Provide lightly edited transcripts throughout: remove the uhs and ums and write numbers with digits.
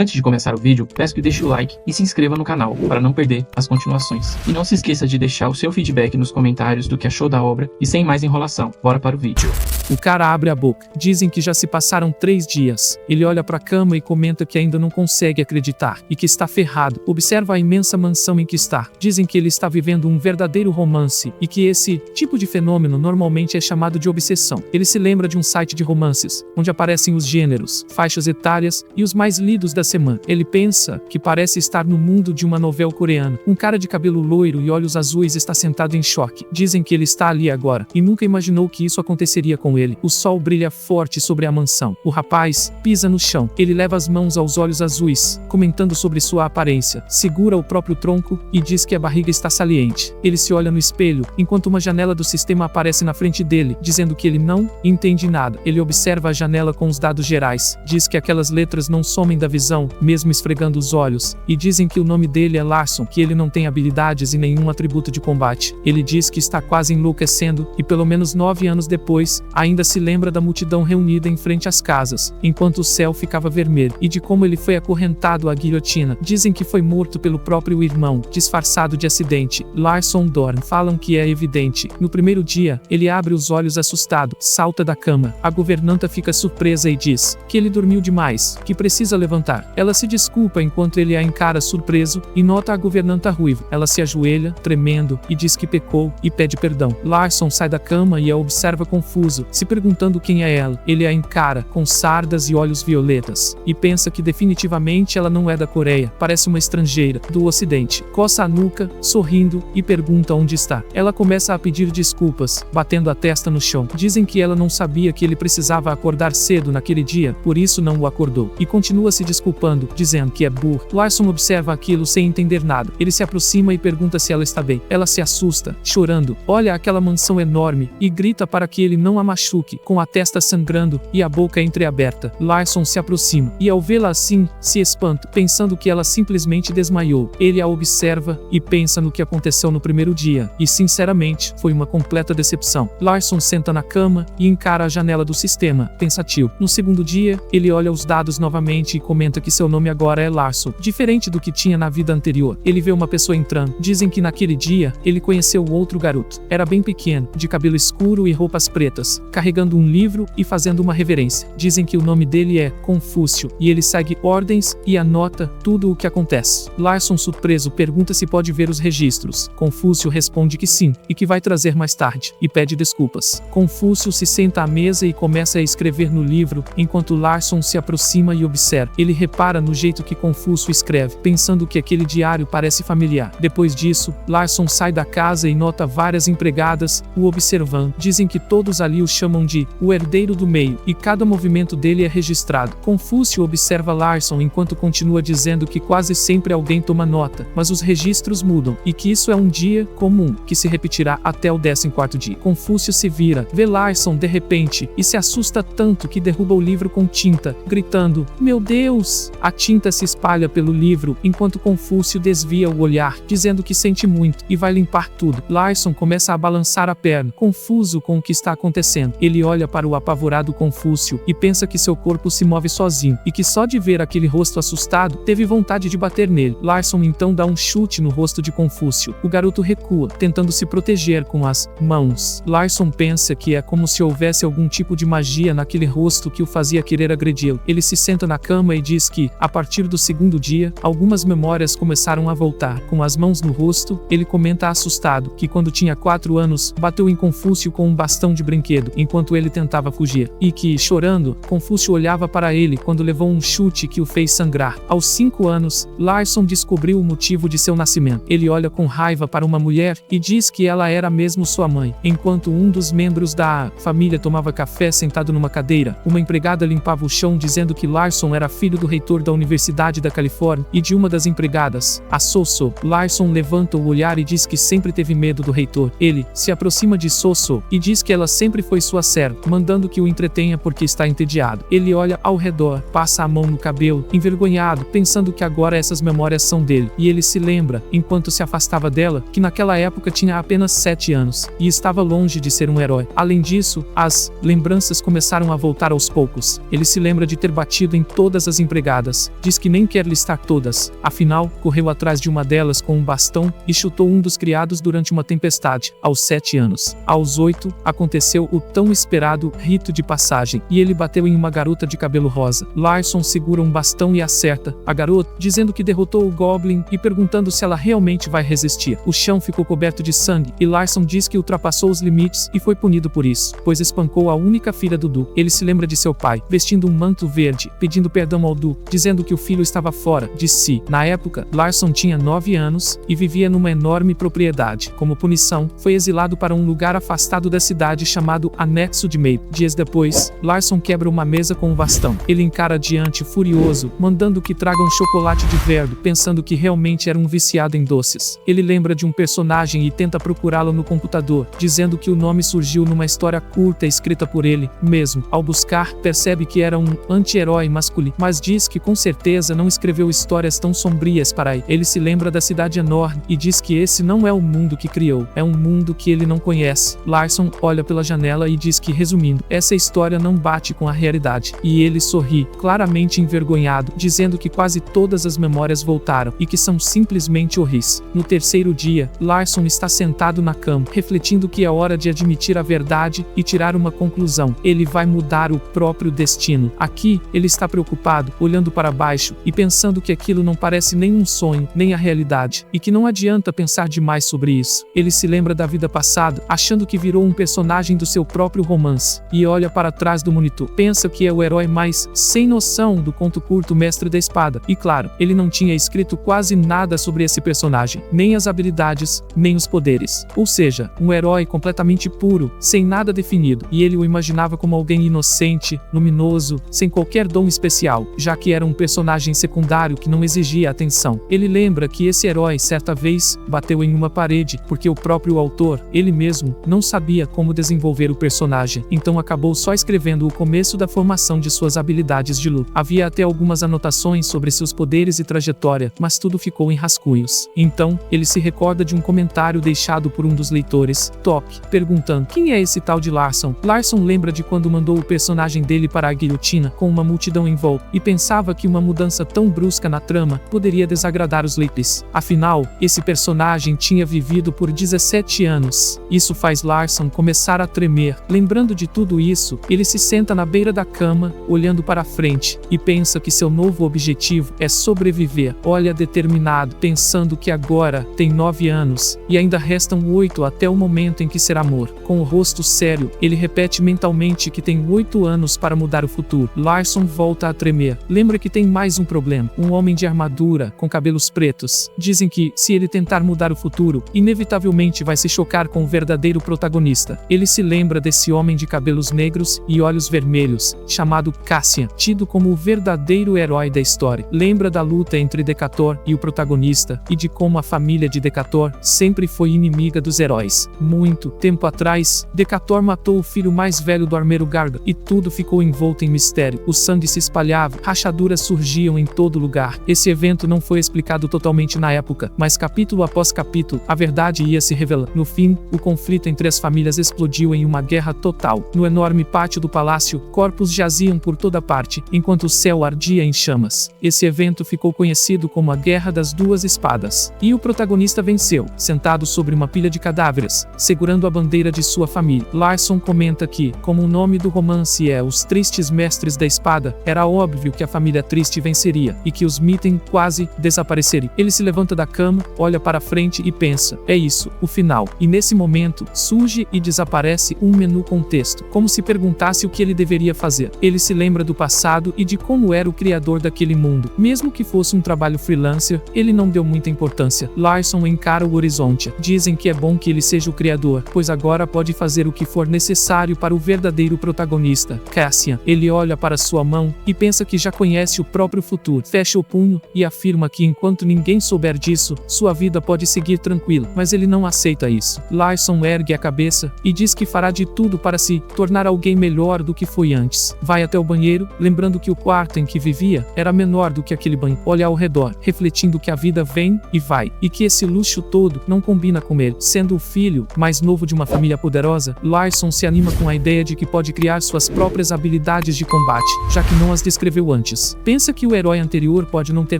Antes de começar o vídeo, peço que deixe o like e se inscreva no canal para não perder as continuações. E não se esqueça de deixar o seu feedback nos comentários do que achou da obra e sem mais enrolação, bora para o vídeo. O cara abre a boca. Dizem que já se passaram 3 dias. Ele olha pra cama e comenta que ainda não consegue acreditar e que está ferrado. Observa a imensa mansão em que está. Dizem que ele está vivendo um verdadeiro romance e que esse tipo de fenômeno normalmente é chamado de obsessão. Ele se lembra de um site de romances, onde aparecem os gêneros, faixas etárias e os mais lidos da semana. Ele pensa que parece estar no mundo de uma novela coreana. Um cara de cabelo loiro e olhos azuis está sentado em choque. Dizem que ele está ali agora e nunca imaginou que isso aconteceria com ele. O sol brilha forte sobre a mansão. O rapaz pisa no chão. Ele leva as mãos aos olhos azuis, comentando sobre sua aparência. Segura o próprio tronco e diz que a barriga está saliente. Ele se olha no espelho, enquanto uma janela do sistema aparece na frente dele, dizendo que ele não entende nada. Ele observa a janela com os dados gerais. Diz que aquelas letras não somem da visão, mesmo esfregando os olhos. E dizem que o nome dele é Larson, que ele não tem habilidades e nenhum atributo de combate. Ele diz que está quase enlouquecendo e pelo menos 9 anos depois, ainda se lembra da multidão reunida em frente às casas, enquanto o céu ficava vermelho, e de como ele foi acorrentado à guilhotina. Dizem que foi morto pelo próprio irmão, disfarçado de acidente. Larson Dorn falam que é evidente. No primeiro dia, ele abre os olhos assustado, salta da cama. A governanta fica surpresa e diz que ele dormiu demais, que precisa levantar. Ela se desculpa enquanto ele a encara surpreso e nota a governanta ruiva. Ela se ajoelha, tremendo, e diz que pecou e pede perdão. Larson sai da cama e a observa confuso, se perguntando quem é ela. Ele a encara, com sardas e olhos violetas, e pensa que definitivamente ela não é da Coreia, parece uma estrangeira, do ocidente. Coça a nuca, sorrindo, e pergunta onde está. Ela começa a pedir desculpas, batendo a testa no chão. Dizem que ela não sabia que ele precisava acordar cedo naquele dia, por isso não o acordou, e continua se desculpando, dizendo que é burro. Larson observa aquilo sem entender nada. Ele se aproxima e pergunta se ela está bem. Ela se assusta, chorando, olha aquela mansão enorme, e grita para que ele não a machuque, com a testa sangrando e a boca entreaberta. Larson se aproxima, e ao vê-la assim, se espanta, pensando que ela simplesmente desmaiou. Ele a observa e pensa no que aconteceu no primeiro dia, e sinceramente, foi uma completa decepção. Larson senta na cama e encara a janela do sistema, pensativo. No segundo dia, ele olha os dados novamente e comenta que seu nome agora é Larson, diferente do que tinha na vida anterior. Ele vê uma pessoa entrando. Dizem que naquele dia, ele conheceu outro garoto. Era bem pequeno, de cabelo escuro e roupas pretas, carregando um livro e fazendo uma reverência. Dizem que o nome dele é Confúcio, e ele segue ordens e anota tudo o que acontece. Larson, surpreso, pergunta se pode ver os registros. Confúcio responde que sim, e que vai trazer mais tarde, e pede desculpas. Confúcio se senta à mesa e começa a escrever no livro, enquanto Larson se aproxima e observa. Ele repara no jeito que Confúcio escreve, pensando que aquele diário parece familiar. Depois disso, Larson sai da casa e nota várias empregadas o observando. Dizem que todos ali o chamam de o herdeiro do meio, e cada movimento dele é registrado. Confúcio observa Larson enquanto continua dizendo que quase sempre alguém toma nota, mas os registros mudam, e que isso é um dia comum, que se repetirá até o 14º dia. Confúcio se vira, vê Larson de repente, e se assusta tanto que derruba o livro com tinta, gritando, meu Deus! A tinta se espalha pelo livro, enquanto Confúcio desvia o olhar, dizendo que sente muito, e vai limpar tudo. Larson começa a balançar a perna, confuso com o que está acontecendo. Ele olha para o apavorado Confúcio e pensa que seu corpo se move sozinho, e que só de ver aquele rosto assustado, teve vontade de bater nele. Larson então dá um chute no rosto de Confúcio. O garoto recua, tentando se proteger com as mãos. Larson pensa que é como se houvesse algum tipo de magia naquele rosto que o fazia querer agredi-lo. Ele se senta na cama e diz que, a partir do segundo dia, algumas memórias começaram a voltar. Com as mãos no rosto, ele comenta assustado que quando tinha 4 anos, bateu em Confúcio com um bastão de brinquedo, enquanto ele tentava fugir, e que, chorando, Confúcio olhava para ele quando levou um chute que o fez sangrar. Aos 5 anos, Larson descobriu o motivo de seu nascimento. Ele olha com raiva para uma mulher e diz que ela era mesmo sua mãe. Enquanto um dos membros da família tomava café sentado numa cadeira, uma empregada limpava o chão dizendo que Larson era filho do reitor da Universidade da Califórnia e de uma das empregadas, a Soso. Larson levanta o olhar e diz que sempre teve medo do reitor. Ele se aproxima de Soso e diz que ela sempre foi sua serva, mandando que o entretenha porque está entediado. Ele olha ao redor, passa a mão no cabelo, envergonhado, pensando que agora essas memórias são dele, e ele se lembra, enquanto se afastava dela, que naquela época tinha apenas 7 anos, e estava longe de ser um herói. Além disso, as lembranças começaram a voltar aos poucos. Ele se lembra de ter batido em todas as empregadas jogadas, diz que nem quer listar todas, afinal, correu atrás de uma delas com um bastão e chutou um dos criados durante uma tempestade, aos 7 anos. Aos 8, aconteceu o tão esperado rito de passagem, e ele bateu em uma garota de cabelo rosa. Larson segura um bastão e acerta a garota, dizendo que derrotou o Goblin e perguntando se ela realmente vai resistir. O chão ficou coberto de sangue, e Larson diz que ultrapassou os limites e foi punido por isso, pois espancou a única filha do Du. Ele se lembra de seu pai, vestindo um manto verde, pedindo perdão ao Du, dizendo que o filho estava fora de si. Na época, Larson tinha 9 anos e vivia numa enorme propriedade. Como punição, foi exilado para um lugar afastado da cidade chamado Anexo de Meio. Dias depois, Larson quebra uma mesa com um bastão. Ele encara adiante furioso, mandando que tragam chocolate de verdo, pensando que realmente era um viciado em doces. Ele lembra de um personagem e tenta procurá-lo no computador, dizendo que o nome surgiu numa história curta escrita por ele mesmo. Ao buscar, percebe que era um anti-herói masculino, mas diz que com certeza não escreveu histórias tão sombrias para ele. Ele se lembra da cidade enorme e diz que esse não é o mundo que criou, é um mundo que ele não conhece. Larson olha pela janela e diz que, resumindo, essa história não bate com a realidade. E ele sorri, claramente envergonhado, dizendo que quase todas as memórias voltaram e que são simplesmente horríveis. No terceiro dia, Larson está sentado na cama, refletindo que é hora de admitir a verdade e tirar uma conclusão. Ele vai mudar o próprio destino. Aqui, ele está preocupado, olhando para baixo e pensando que aquilo não parece nem um sonho, nem a realidade, e que não adianta pensar demais sobre isso. Ele se lembra da vida passada, achando que virou um personagem do seu próprio romance, e olha para trás do monitor. Pensa que é o herói mais sem noção do conto curto Mestre da Espada. E claro, ele não tinha escrito quase nada sobre esse personagem, nem as habilidades, nem os poderes. Ou seja, um herói completamente puro, sem nada definido, e ele o imaginava como alguém inocente, luminoso, sem qualquer dom especial, já que era um personagem secundário que não exigia atenção. Ele lembra que esse herói certa vez bateu em uma parede, porque o próprio autor, ele mesmo, não sabia como desenvolver o personagem, então acabou só escrevendo o começo da formação de suas habilidades de luta. Havia até algumas anotações sobre seus poderes e trajetória, mas tudo ficou em rascunhos. Então, ele se recorda de um comentário deixado por um dos leitores, Top, perguntando: quem é esse tal de Larson? Larson lembra de quando mandou o personagem dele para a guilhotina, com uma multidão em volta, e pensava que uma mudança tão brusca na trama poderia desagradar os leitores. Afinal, esse personagem tinha vivido por 17 anos. Isso faz Larson começar a tremer. Lembrando de tudo isso, ele se senta na beira da cama, olhando para frente, e pensa que seu novo objetivo é sobreviver. Olha determinado, pensando que agora tem 9 anos, e ainda restam 8 até o momento em que será morto. Com o rosto sério, ele repete mentalmente que tem 8 anos para mudar o futuro. Larson volta a tremer. Lembra que tem mais um problema. Um homem de armadura, com cabelos pretos. Dizem que, se ele tentar mudar o futuro, inevitavelmente vai se chocar com o verdadeiro protagonista. Ele se lembra desse homem de cabelos negros e olhos vermelhos, chamado Cassian, tido como o verdadeiro herói da história. Lembra da luta entre Decatur e o protagonista, e de como a família de Decatur sempre foi inimiga dos heróis. Muito tempo atrás, Decatur matou o filho mais velho do armeiro Garga, e tudo ficou envolto em mistério. O sangue se espalhava, rachaduras surgiam em todo lugar. Esse evento não foi explicado totalmente na época, mas capítulo após capítulo, a verdade ia se revelar. No fim, o conflito entre as famílias explodiu em uma guerra total. No enorme pátio do palácio, corpos jaziam por toda parte, enquanto o céu ardia em chamas. Esse evento ficou conhecido como a Guerra das Duas Espadas. E o protagonista venceu, sentado sobre uma pilha de cadáveres, segurando a bandeira de sua família. Larson comenta que, como o nome do romance é Os Tristes Mestres da Espada, era óbvio que a família triste venceria, e que os Mitten quase desapareceriam. Ele se levanta da cama, olha para frente e pensa: é isso, o final. E nesse momento, surge e desaparece um menu com texto, como se perguntasse o que ele deveria fazer. Ele se lembra do passado e de como era o criador daquele mundo. Mesmo que fosse um trabalho freelancer, ele não deu muita importância. Larson encara o horizonte. Dizem que é bom que ele seja o criador, pois agora pode fazer o que for necessário para o verdadeiro protagonista, Cassian. Ele olha para sua mão e pensa que já conhece o próprio futuro. Fecha o punho e afirma que enquanto ninguém souber disso, sua vida pode seguir tranquila, mas ele não aceita isso. Larson ergue a cabeça e diz que fará de tudo para se tornar alguém melhor do que foi antes. Vai até o banheiro, lembrando que o quarto em que vivia era menor do que aquele banho. Olha ao redor, refletindo que a vida vem e vai, e que esse luxo todo não combina com ele. Sendo o filho mais novo de uma família poderosa, Larson se anima com a ideia de que pode criar suas próprias habilidades de combate, já que não as descreveu antes. antes. Pensa que o herói anterior pode não ter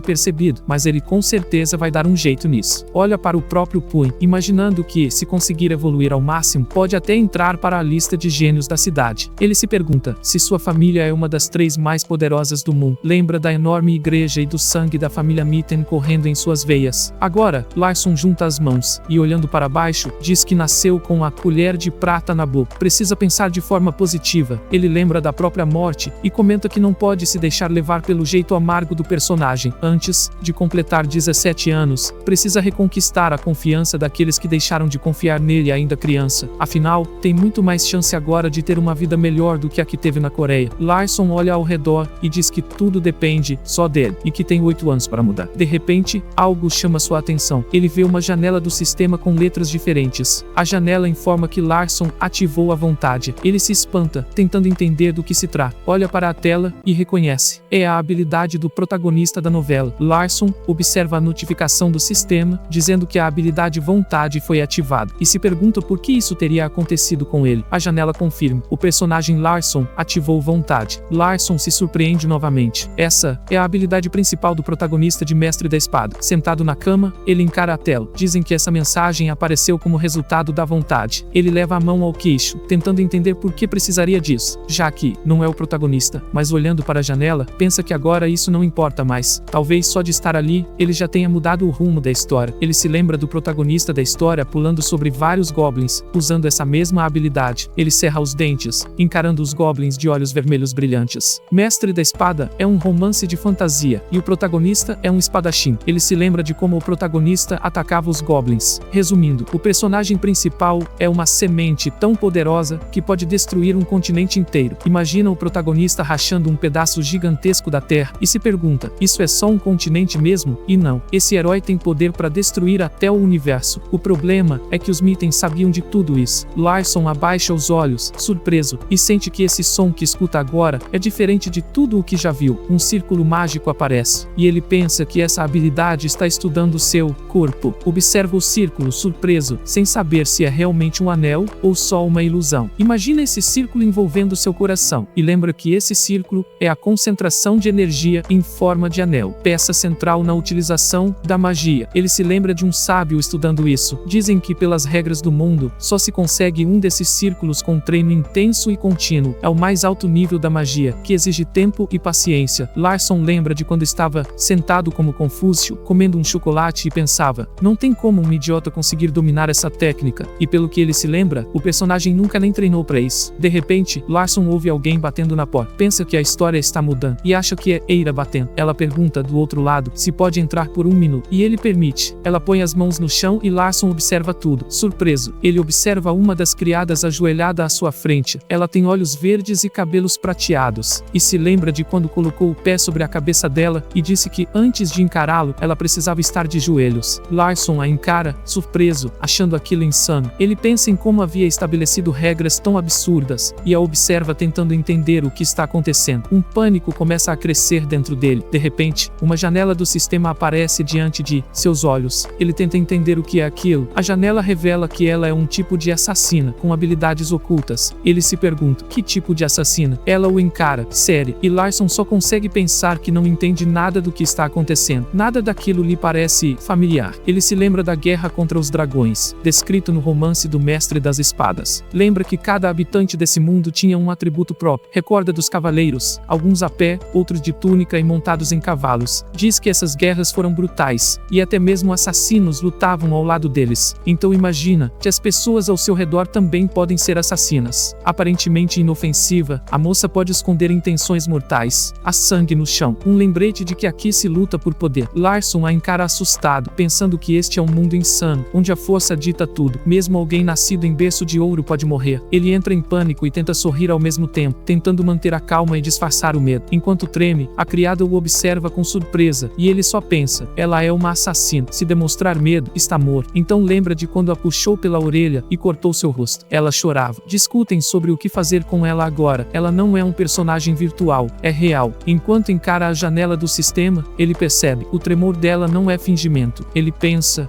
percebido, mas ele com certeza vai dar um jeito nisso. Olha para o próprio Punho, imaginando que, se conseguir evoluir ao máximo, pode até entrar para a lista de gênios da cidade. Ele se pergunta se sua família é uma das 3 mais poderosas do mundo. Lembra da enorme igreja e do sangue da família Mitten correndo em suas veias. Agora, Larson junta as mãos e, olhando para baixo, diz que nasceu com a colher de prata na boca. Precisa pensar de forma positiva. Ele lembra da própria morte e comenta que não pode se deixar levar pelo jeito amargo do personagem. Antes de completar 17 anos, precisa reconquistar a confiança daqueles que deixaram de confiar nele ainda criança. Afinal, tem muito mais chance agora de ter uma vida melhor do que a que teve na Coreia. Larson olha ao redor e diz que tudo depende só dele e que tem 8 anos para mudar. De repente, algo chama sua atenção. Ele vê uma janela do sistema com letras diferentes. A janela informa que Larson ativou a vontade. Ele se espanta, tentando entender do que se trata. Olha para a tela e reconhece. É a habilidade do protagonista da novela. Larson observa a notificação do sistema, dizendo que a habilidade vontade foi ativada, e se pergunta por que isso teria acontecido com ele. A janela confirma. O personagem Larson ativou vontade. Larson se surpreende novamente. Essa é a habilidade principal do protagonista de Mestre da Espada. Sentado na cama, ele encara a tela. Dizem que essa mensagem apareceu como resultado da vontade. Ele leva a mão ao queixo, tentando entender por que precisaria disso, já que não é o protagonista, mas olhando para a janela, pensa que agora isso não importa mais. Talvez só de estar ali, ele já tenha mudado o rumo da história. Ele se lembra do protagonista da história pulando sobre vários goblins, usando essa mesma habilidade. Ele cerra os dentes, encarando os goblins de olhos vermelhos brilhantes. Mestre da Espada é um romance de fantasia, e o protagonista é um espadachim. Ele se lembra de como o protagonista atacava os goblins. Resumindo, o personagem principal é uma semente tão poderosa que pode destruir um continente inteiro. Imagina o protagonista rachando um pedaço gigantesco da Terra e se pergunta, isso é só um continente mesmo? E não, esse herói tem poder para destruir até o universo. O problema é que os Mitten sabiam de tudo isso. Larson abaixa os olhos, surpreso, e sente que esse som que escuta agora é diferente de tudo o que já viu. Um círculo mágico aparece, e ele pensa que essa habilidade está estudando seu corpo. Observa o círculo, surpreso, sem saber se é realmente um anel ou só uma ilusão. Imagina esse círculo envolvendo seu coração, e lembra que esse círculo é a concentração de energia em forma de anel, peça central na utilização da magia. Ele se lembra de um sábio estudando isso. Dizem que pelas regras do mundo, só se consegue um desses círculos com treino intenso e contínuo. É o mais alto nível da magia, que exige tempo e paciência. Larson lembra de quando estava sentado como Confúcio, comendo um chocolate e pensava, não tem como um idiota conseguir dominar essa técnica. E pelo que ele se lembra, o personagem nunca nem treinou pra isso. De repente, Larson ouve alguém batendo na porta. Pensa que a história está mudando e acha que é Eira batendo. Ela pergunta do outro lado se pode entrar por 1 minuto, e ele permite. Ela põe as mãos no chão e Larson observa tudo. Surpreso, ele observa uma das criadas ajoelhada à sua frente. Ela tem olhos verdes e cabelos prateados, e se lembra de quando colocou o pé sobre a cabeça dela e disse que antes de encará-lo, ela precisava estar de joelhos. Larson a encara, surpreso, achando aquilo insano. Ele pensa em como havia estabelecido regras tão absurdas, e a observa tentando entender o que está acontecendo. Um pânico começa a crescer dentro dele. De repente, uma janela do sistema aparece diante de seus olhos. Ele tenta entender o que é aquilo. A janela revela que ela é um tipo de assassina, com habilidades ocultas. Ele se pergunta, que tipo de assassina? Ela o encara, séria, e Larson só consegue pensar que não entende nada do que está acontecendo. Nada daquilo lhe parece familiar. Ele se lembra da guerra contra os dragões, descrito no romance do Mestre das Espadas. Lembra que cada habitante desse mundo tinha um atributo próprio. Recorda dos cavaleiros, alguns a pé, outros de túnica e montados em cavalos. Diz que essas guerras foram brutais, e até mesmo assassinos lutavam ao lado deles. Então imagina que as pessoas ao seu redor também podem ser assassinas. Aparentemente inofensiva, a moça pode esconder intenções mortais. Há sangue no chão, um lembrete de que aqui se luta por poder. Larson a encara assustado, pensando que este é um mundo insano, onde a força dita tudo. Mesmo alguém nascido em berço de ouro pode morrer. Ele entra em pânico e tenta sorrir ao mesmo tempo, tentando manter a calma e disfarçar o medo. Enquanto treme, a criada o observa com surpresa, e ele só pensa, ela é uma assassina. Se demonstrar medo, está morto. Então lembra de quando a puxou pela orelha e cortou seu rosto. Ela chorava. Discutem sobre o que fazer com ela agora. Ela não é um personagem virtual, é real. Enquanto encara a janela do sistema, ele percebe, o tremor dela não é fingimento. Ele pensa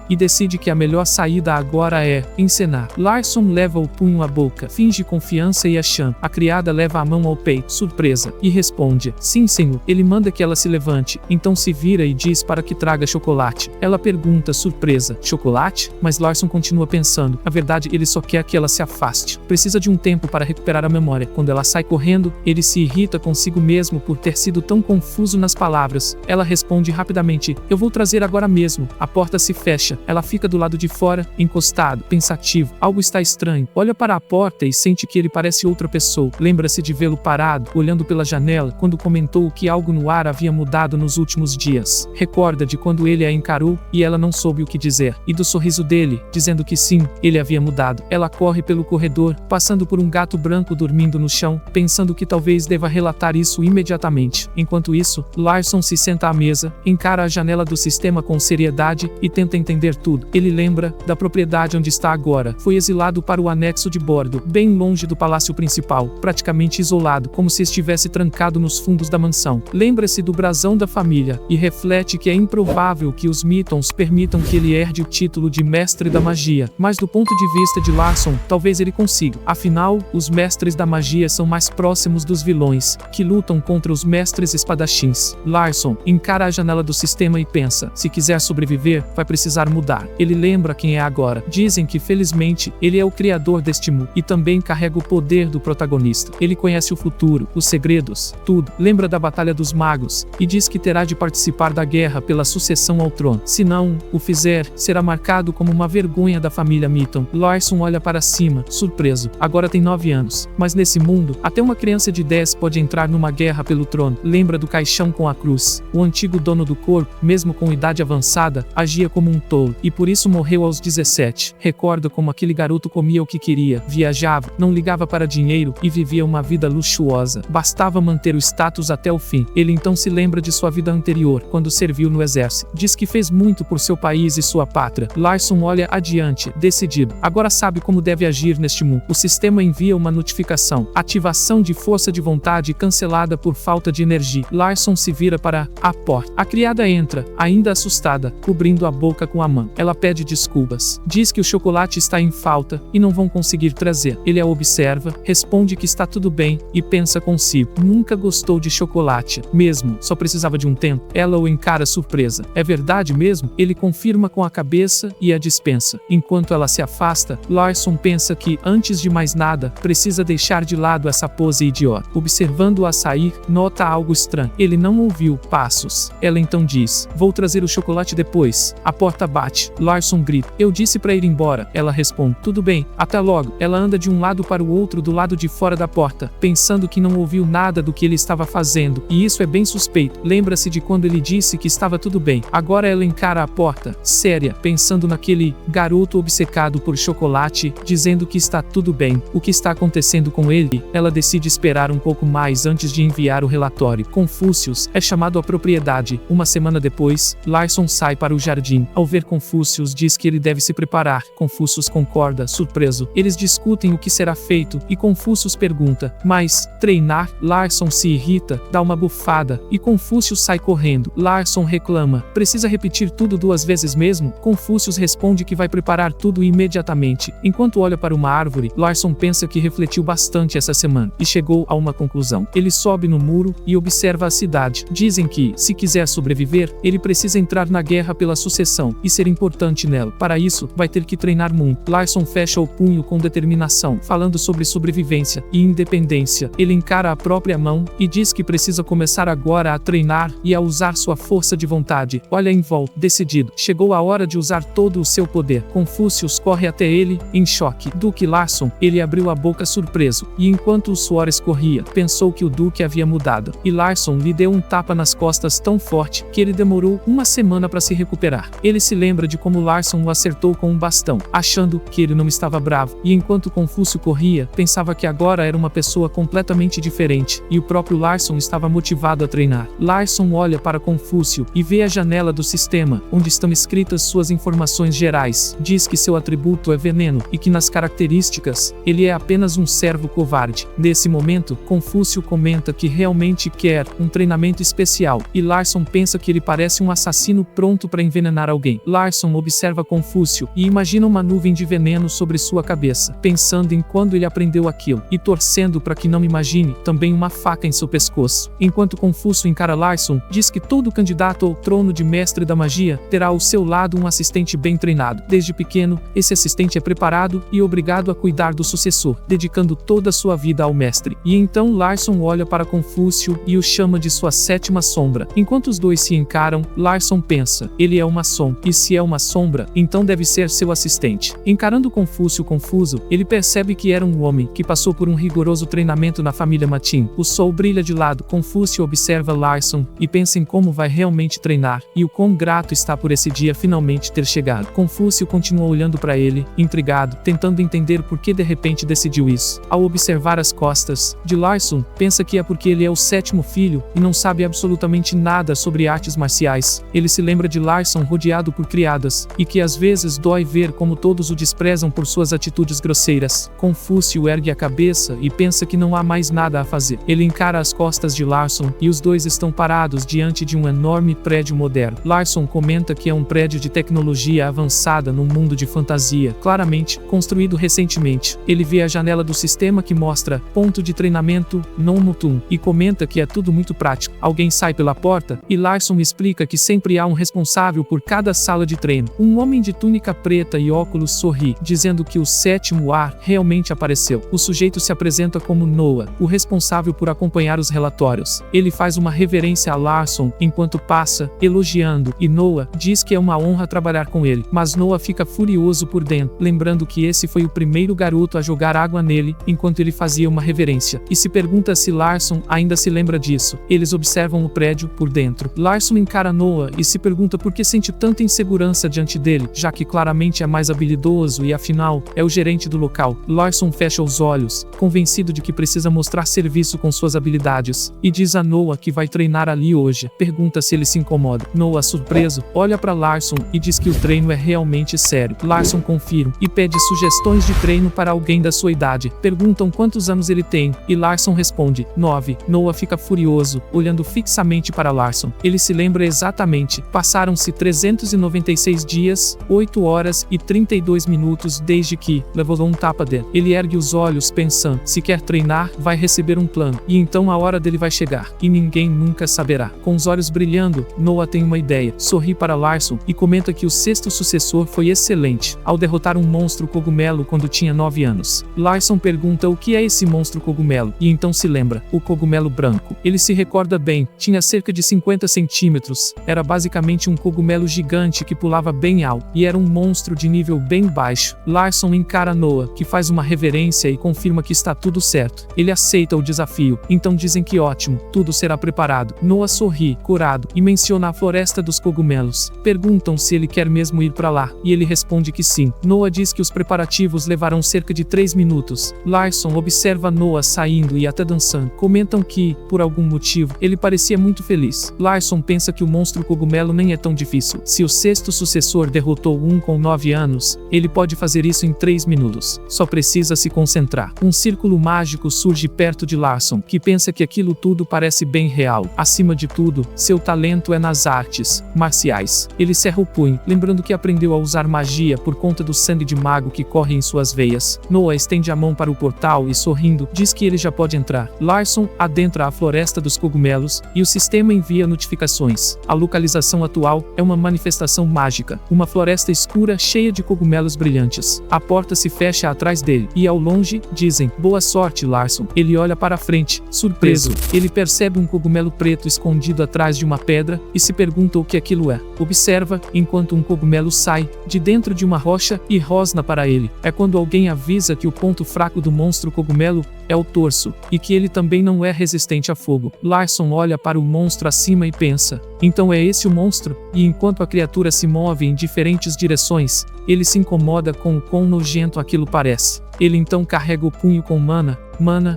e decide que a melhor saída agora é encenar. Larson leva o punho à boca, finge confiança e a chama. A criada leva a mão ao peito, surpresa, e responde: sim, senhor. Ele manda que ela se levante, então se vira e diz para que traga chocolate. Ela pergunta, surpresa: chocolate? Mas Larson continua pensando. Na verdade, ele só quer que ela se afaste. Precisa de um tempo para recuperar a memória. Quando ela sai correndo, ele se irrita consigo mesmo por ter sido tão confuso nas palavras. Ela responde rapidamente: eu vou trazer agora mesmo. A porta se fecha. Ela fica do lado de fora, encostado, pensativo. Algo está estranho. Olha para a porta e sente que ele parece outra pessoa. Lembra-se de vê-lo parado, olhando pela janela, quando comentou que algo no ar havia mudado nos últimos dias. Recorda de quando ele a encarou e ela não soube o que dizer. E do sorriso dele, dizendo que sim, ele havia mudado. Ela corre pelo corredor, passando por um gato branco dormindo no chão, pensando que talvez deva relatar isso imediatamente. Enquanto isso, Larson se senta à mesa, encara a janela do sistema com seriedade e tenta entender tudo. Ele lembra da propriedade onde está agora. Foi exilado para o anexo de bordo, bem longe do palácio principal, praticamente isolado, como se estivesse trancado nos fundos da mansão. Lembra-se do brasão da família e reflete que é improvável que os Mittons permitam que ele herde o título de mestre da magia. Mas do ponto de vista de Larson, talvez ele consiga. Afinal, os mestres da magia são mais próximos dos vilões, que lutam contra os mestres espadachins. Larson encara a janela do sistema e pensa: se quiser sobreviver, vai precisar mudar. Ele lembra quem é agora. Dizem que, felizmente, ele é o criador deste mundo e também carrega o poder do protagonista. Ele conhece o futuro, os segredos, tudo. Lembra da Batalha dos Magos e diz que terá de participar da guerra pela sucessão ao trono. Se não o fizer, será marcado como uma vergonha da família Mitton. Larson olha para cima, surpreso. Agora tem 9 anos, mas nesse mundo, até uma criança de 10 pode entrar numa guerra pelo trono. Lembra do caixão com a cruz. O antigo dono do corpo, mesmo com idade avançada, agia como um tolo e por isso morreu aos 17. Recorda como aquele garoto comia o que queria, viajava, não ligava para dinheiro e vivia uma vida luxuosa. Bastava manter o status até o fim. Ele então se lembra de sua vida anterior, quando serviu no exército. Diz que fez muito por seu país e sua pátria. Larson olha adiante, decidido. Agora sabe como deve agir neste mundo. O sistema envia uma notificação. Ativação de força de vontade cancelada por falta de energia. Larson se vira para a porta. A criada entra, ainda assustada, cobrindo a boca com a mão. Ela pede desculpas. Diz que o chocolate está em falta e não vão conseguir trazer. Ele a observa, responde que está tudo bem e pensa consigo. Nunca gostou de chocolate, mesmo, só precisava de um tempo. Ela o encara surpresa. É verdade mesmo? Ele confirma com a cabeça e a dispensa. Enquanto ela se afasta, Larson pensa que, antes de mais nada, precisa deixar de lado essa pose idiota. Observando-a sair, nota algo estranho. Ele não ouviu passos. Ela então diz: vou trazer o chocolate depois. A porta bate. Larson grita: eu disse para ir embora. Ela responde: tudo bem, até logo. Ela anda de um lado para o outro do lado de fora da porta, pensando que não ouviu nada do que ele estava fazendo, e isso é bem suspeito. Lembra-se de quando ele disse que estava tudo bem. Agora ela encara a porta, séria, pensando naquele garoto obcecado por chocolate, dizendo que está tudo bem. O que está acontecendo com ele? Ela decide esperar um pouco mais antes de enviar o relatório. Confúcius é chamado à propriedade. Uma semana depois, Larson sai para o jardim. Ao ver Confúcius, diz que ele deve se preparar. Confúcius concorda, surpreso. Eles discutem o que será feito e Confúcius pergunta: mas treinar? Larson se irrita, dá uma bufada e Confúcius sai correndo. Larson reclama: precisa repetir tudo 2 vezes mesmo? Confúcius responde que vai preparar tudo imediatamente. Enquanto olha para uma árvore, Larson pensa que refletiu bastante essa semana e chegou a uma conclusão. Ele sobe no muro e observa a cidade. Dizem que, se quiser sobreviver, ele precisa entrar na guerra pela sucessão e ser importante nela. Para isso, vai ter que treinar muito. Larson fecha o punho com determinação, falando sobre sobrevivência e independência. Ele encara a própria mão e diz que precisa começar agora a treinar e a usar sua força de vontade. Olha em volta, decidido. Chegou a hora de usar todo o seu poder. Confúcius corre até ele, em choque. Duque Larson, ele abriu a boca surpreso, e enquanto o suor escorria, pensou que o Duque havia mudado. E Larson lhe deu um tapa nas costas tão forte que ele demorou 1 semana para se recuperar. Ele se lembra de como Larson o acertou com um bastão, achando que ele não estava bravo. E enquanto Confúcio corria, pensava que agora era uma pessoa completamente diferente, e o próprio Larson estava motivado a treinar. Larson olha para Confúcio e vê a janela do sistema, onde estão escritas suas informações gerais. Diz que seu atributo é veneno e que nas características, ele é apenas um servo covarde. Nesse momento, Confúcio comenta que realmente quer um treinamento especial, e Larson pensa que ele parece um assassino pronto para envenenar alguém. Larson observa Confúcio e imagina uma nuvem de veneno sobre sua cabeça, pensando em quando ele aprendeu aquilo, e torcendo para que não imagine também uma faca faca em seu pescoço. Enquanto Confúcio encara Larson, diz que todo candidato ao trono de mestre da magia terá ao seu lado um assistente bem treinado. Desde pequeno, esse assistente é preparado e obrigado a cuidar do sucessor, dedicando toda a sua vida ao mestre. E então Larson olha para Confúcio e o chama de sua sétima sombra. Enquanto os dois se encaram, Larson pensa, ele é uma sombra, e se é uma sombra, então deve ser seu assistente. Encarando Confúcio confuso, ele percebe que era um homem que passou por um rigoroso treinamento na família Matin. O sol brilha de lado, Confúcio observa Larson e pensa em como vai realmente treinar, e o quão grato está por esse dia finalmente ter chegado. Confúcio continua olhando para ele, intrigado, tentando entender por que de repente decidiu isso. Ao observar as costas de Larson, pensa que é porque ele é o sétimo filho e não sabe absolutamente nada sobre artes marciais. Ele se lembra de Larson rodeado por criadas, e que às vezes dói ver como todos o desprezam por suas atitudes grosseiras. Confúcio ergue a cabeça e pensa que não há mais nada a fazer. Ele encara as costas de Larson e os dois estão parados diante de um enorme prédio moderno. Larson comenta que é um prédio de tecnologia avançada num mundo de fantasia, claramente construído recentemente. Ele vê a janela do sistema que mostra ponto de treinamento Non-Mutum e comenta que é tudo muito prático. Alguém sai pela porta e Larson explica que sempre há um responsável por cada sala de treino. Um homem de túnica preta e óculos sorri, dizendo que o sétimo ar realmente apareceu. O sujeito se apresenta como Noah, o responsável por acompanhar os relatórios. Ele faz uma reverência a Larson enquanto passa, elogiando, e Noah diz que é uma honra trabalhar com ele. Mas Noah fica furioso por dentro, lembrando que esse foi o primeiro garoto a jogar água nele enquanto ele fazia uma reverência, e se pergunta se Larson ainda se lembra disso. Eles observam o prédio por dentro. Larson encara Noah e se pergunta por que sente tanta insegurança diante dele, já que claramente é mais habilidoso e afinal, é o gerente do local. Larson fecha os olhos, convencido de que precisa mostrar serviço com suas habilidades, e diz a Noah que vai treinar ali hoje. Pergunta se ele se incomoda. Noah, surpreso, olha para Larson e diz que o treino é realmente sério. Larson confirma e pede sugestões de treino para alguém da sua idade. Perguntam quantos anos ele tem, e Larson responde, 9. Noah fica furioso, olhando fixamente para Larson. Ele se lembra exatamente. Passaram-se 396 dias, 8 horas e 32 minutos desde que levou um tapa dele. Ele ergue os olhos pensando, se quer treinar, vai receber um plano, e então a hora dele vai chegar, e ninguém nunca saberá. Com os olhos brilhando, Noah tem uma ideia, sorri para Larson e comenta que o sexto sucessor foi excelente, ao derrotar um monstro cogumelo quando tinha 9 anos. Larson pergunta o que é esse monstro cogumelo, e então se lembra, o cogumelo branco. Ele se recorda bem, tinha cerca de 50 centímetros, era basicamente um cogumelo gigante que pulava bem alto, e era um monstro de nível bem baixo. Larson encara Noah, que faz uma reverência e confirma que está tudo certo. Ele aceita o desafio, então dizem que ótimo, tudo será preparado. Noah sorri, curado, e menciona a floresta dos cogumelos. Perguntam se ele quer mesmo ir para lá, e ele responde que sim. Noah diz que os preparativos levarão cerca de 3 minutos. Larson observa Noah saindo e até dançando. Comentam que, por algum motivo, ele parecia muito feliz. Larson pensa que o monstro cogumelo nem é tão difícil. Se o sexto sucessor derrotou um com 9 anos, ele pode fazer isso em 3 minutos. Só precisa se concentrar. Um círculo mágico surge perto de Larson, que pensa que aquilo tudo parece bem real. Acima de tudo, seu talento é nas artes marciais. Ele cerra o punho, lembrando que aprendeu a usar magia por conta do sangue de mago que corre em suas veias. Noah estende a mão para o portal e, sorrindo, diz que ele já pode entrar. Larson adentra a floresta dos cogumelos e o sistema envia notificações. A localização atual é uma manifestação mágica, uma floresta escura cheia de cogumelos brilhantes. A porta se fecha atrás dele, e ao longe, dizem, boa sorte, Larson. Ele olha para frente, surpreso. Ele percebe um cogumelo preto escondido atrás de uma pedra e se pergunta o que aquilo é. Observa, enquanto um cogumelo sai de dentro de uma rocha e rosna para ele. É quando alguém avisa que o ponto fraco do monstro cogumelo é o torso, e que ele também não é resistente a fogo. Larson olha para o monstro acima e pensa, então é esse o monstro? E enquanto a criatura se move em diferentes direções, ele se incomoda com o quão nojento aquilo parece. Ele então carrega o punho com mana